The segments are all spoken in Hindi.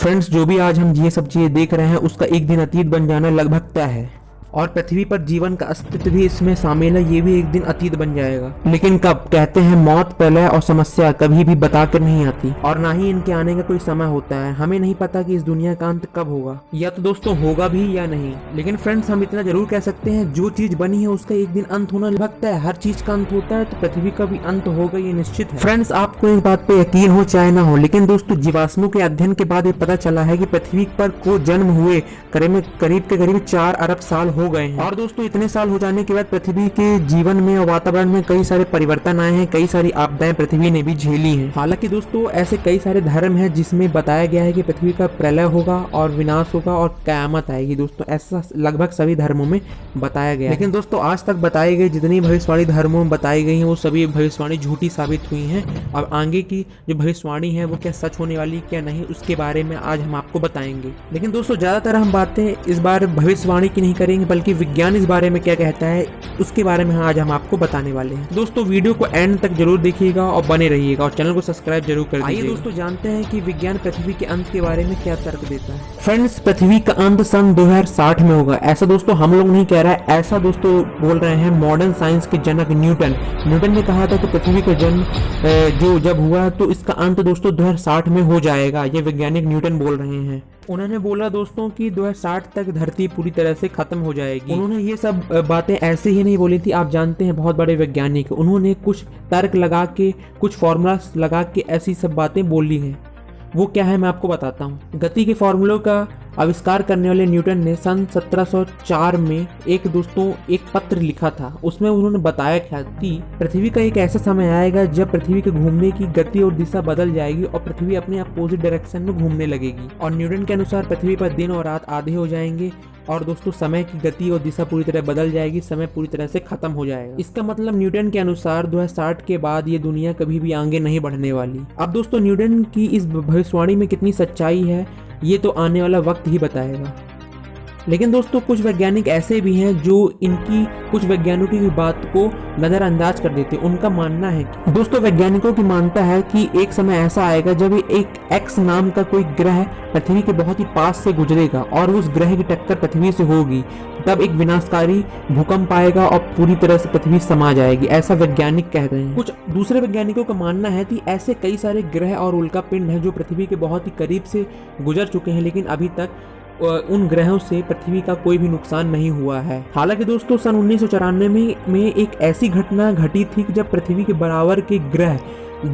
फ्रेंड्स, जो भी आज हम ये सब चीजें देख रहे हैं उसका एक दिन अतीत बन जाना लगभग तय है और पृथ्वी पर जीवन का अस्तित्व भी इसमें शामिल है। ये भी एक दिन अतीत बन जाएगा। लेकिन कब? कहते हैं मौत, प्रलय और समस्या कभी भी बताकर नहीं आती और ना ही इनके आने का कोई समय होता है। हमें नहीं पता कि इस दुनिया का अंत कब होगा, या तो दोस्तों होगा भी या नहीं। लेकिन फ्रेंड्स, हम इतना जरूर कह सकते हैं, जो चीज बनी है उसका एक दिन अंत होना लगता है। हर चीज का अंत होता है, तो पृथ्वी का भी अंत होगा, ये निश्चित है। फ्रेंड्स, आपको इस बात पे यकीन हो चाहे ना हो, लेकिन दोस्तों जीवाश्मों के अध्ययन के बाद ये पता चला है कि पृथ्वी पर को जन्म हुए करीब 4 अरब साल हो गए हैं। और दोस्तों इतने साल हो जाने के बाद पृथ्वी के जीवन में और वातावरण में कई सारे परिवर्तन आए हैं, कई सारी आपदाएं पृथ्वी ने भी झेली हैं। हालांकि दोस्तों ऐसे कई सारे धर्म हैं जिसमें बताया गया है कि पृथ्वी का प्रलय होगा और विनाश होगा और कयामत आएगी। दोस्तों ऐसा लगभग सभी धर्मों में बताया गया है। लेकिन दोस्तों आज तक बताई गई जितनी भविष्यवाणी धर्मों में बताई गई हैं वो सभी भविष्यवाणी झूठी साबित हुई हैं। और आगे की जो भविष्यवाणी है वो क्या सच होने वाली क्या नहीं, उसके बारे में आज हम आपको बताएंगे। लेकिन दोस्तों ज्यादातर हम बातें इस बार भविष्यवाणी की नहीं करेंगे, बल्कि विज्ञान इस बारे में क्या कहता है उसके बारे में आज हम आपको बताने वाले हैं। दोस्तों वीडियो को एंड तक जरूर देखिएगा और बने रहिएगा और चैनल को सब्सक्राइब जरूर कर दीजिएगा। आइए दोस्तों जानते हैं कि विज्ञान पृथ्वी के अंत के बारे में क्या तर्क देता है। फ्रेंड्स, पृथ्वी का अंत सन 2060 में होगा। ऐसा दोस्तों हम लोग नहीं कह रहा है, ऐसा दोस्तों बोल रहे हैं मॉडर्न साइंस के जनक न्यूटन ने कहा था कि पृथ्वी का जन्म जो जब हुआ तो इसका अंत दोस्तों 2060 में हो जाएगा। ये वैज्ञानिक न्यूटन बोल रहे हैं। उन्होंने बोला दोस्तों कि 2060 तक धरती पूरी तरह से खत्म हो जाएगी। उन्होंने ये सब बातें ऐसे ही नहीं बोली थी। आप जानते हैं बहुत बड़े वैज्ञानिक, उन्होंने कुछ तर्क लगा के, कुछ फॉर्मूलास लगा के ऐसी सब बातें बोली हैं। वो क्या है मैं आपको बताता हूँ। गति के फॉर्मूलों का आविष्कार करने वाले न्यूटन ने सन 1704 में एक पत्र लिखा था। उसमें उन्होंने बताया था कि पृथ्वी का एक ऐसा समय आएगा जब पृथ्वी के घूमने की गति और दिशा बदल जाएगी और पृथ्वी अपने अपोजिट डायरेक्शन में घूमने लगेगी। और न्यूटन के अनुसार पृथ्वी पर दिन और रात आधे हो जाएंगे और दोस्तों समय की गति और दिशा पूरी तरह बदल जाएगी, समय पूरी तरह से खत्म हो जाएगा। इसका मतलब न्यूटन के अनुसार 2060 के बाद ये दुनिया कभी भी आगे नहीं बढ़ने वाली। अब दोस्तों न्यूटन की इस भविष्यवाणी में कितनी सच्चाई है ये तो आने वाला वक्त ही बताएगा। लेकिन दोस्तों कुछ वैज्ञानिक ऐसे भी हैं जो इनकी कुछ वैज्ञानिकों की बात को नजरअंदाज कर देते हैं। उनका मानना है कि दोस्तों वैज्ञानिकों की मानता है कि एक समय ऐसा आएगा जब एक एक्स नाम का कोई ग्रह पृथ्वी के बहुत ही पास से गुजरेगा और उस ग्रह की टक्कर पृथ्वी से होगी। तब एक विनाशकारी भूकंप आएगा और पूरी तरह से पृथ्वी समा जाएगी, ऐसा वैज्ञानिक कह रहे हैं। कुछ दूसरे वैज्ञानिकों का मानना है कि ऐसे कई सारे ग्रह और उल्कापिंड हैं जो पृथ्वी के बहुत ही करीब से गुजर चुके हैं, लेकिन अभी तक उन ग्रहों से पृथ्वी का कोई भी नुकसान नहीं हुआ है। हालांकि दोस्तों सन 1994 में एक ऐसी घटना घटी थी कि जब पृथ्वी के बराबर के ग्रह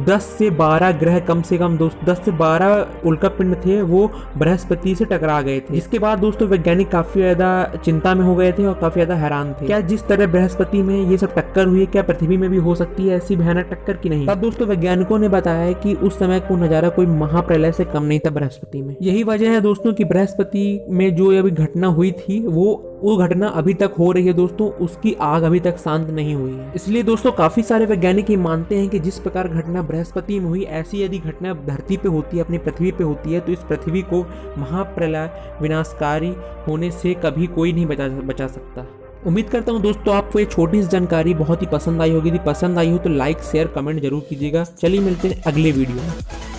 10 से 12 ग्रह, कम से कम 10 से 12 उल्कापिंड थे, वो बृहस्पति से टकरा गए थे। इसके बाद दोस्तों वैज्ञानिक काफी ज्यादा चिंता में हो गए थे और काफी ज्यादा हैरान थे। क्या जिस तरह बृहस्पति में ये सब टक्कर हुई, क्या पृथ्वी में भी हो सकती है ऐसी भयानक टक्कर की नहीं? तब दोस्तों वैज्ञानिकों ने बताया कि उस समय को नजारा कोई महाप्रलय से कम नहीं था बृहस्पति में। यही वजह है दोस्तों की बृहस्पति में जो अभी घटना हुई थी वो घटना अभी तक हो रही है दोस्तों, उसकी आग अभी तक शांत नहीं हुई है। इसलिए दोस्तों काफी सारे वैज्ञानिक ये मानते हैं कि जिस प्रकार घटना बृहस्पति में हुई, ऐसी यदि घटना धरती पे होती है, अपनी पृथ्वी पे होती है, तो इस पृथ्वी को महाप्रलय विनाशकारी होने से कभी कोई नहीं बचा सकता। उम्मीद करता हूँ दोस्तों आपको ये छोटी सी जानकारी बहुत ही पसंद आई होगी। यदि पसंद आई हो तो लाइक, शेयर, कमेंट जरूर कीजिएगा। चलिए मिलते हैं अगले वीडियो में।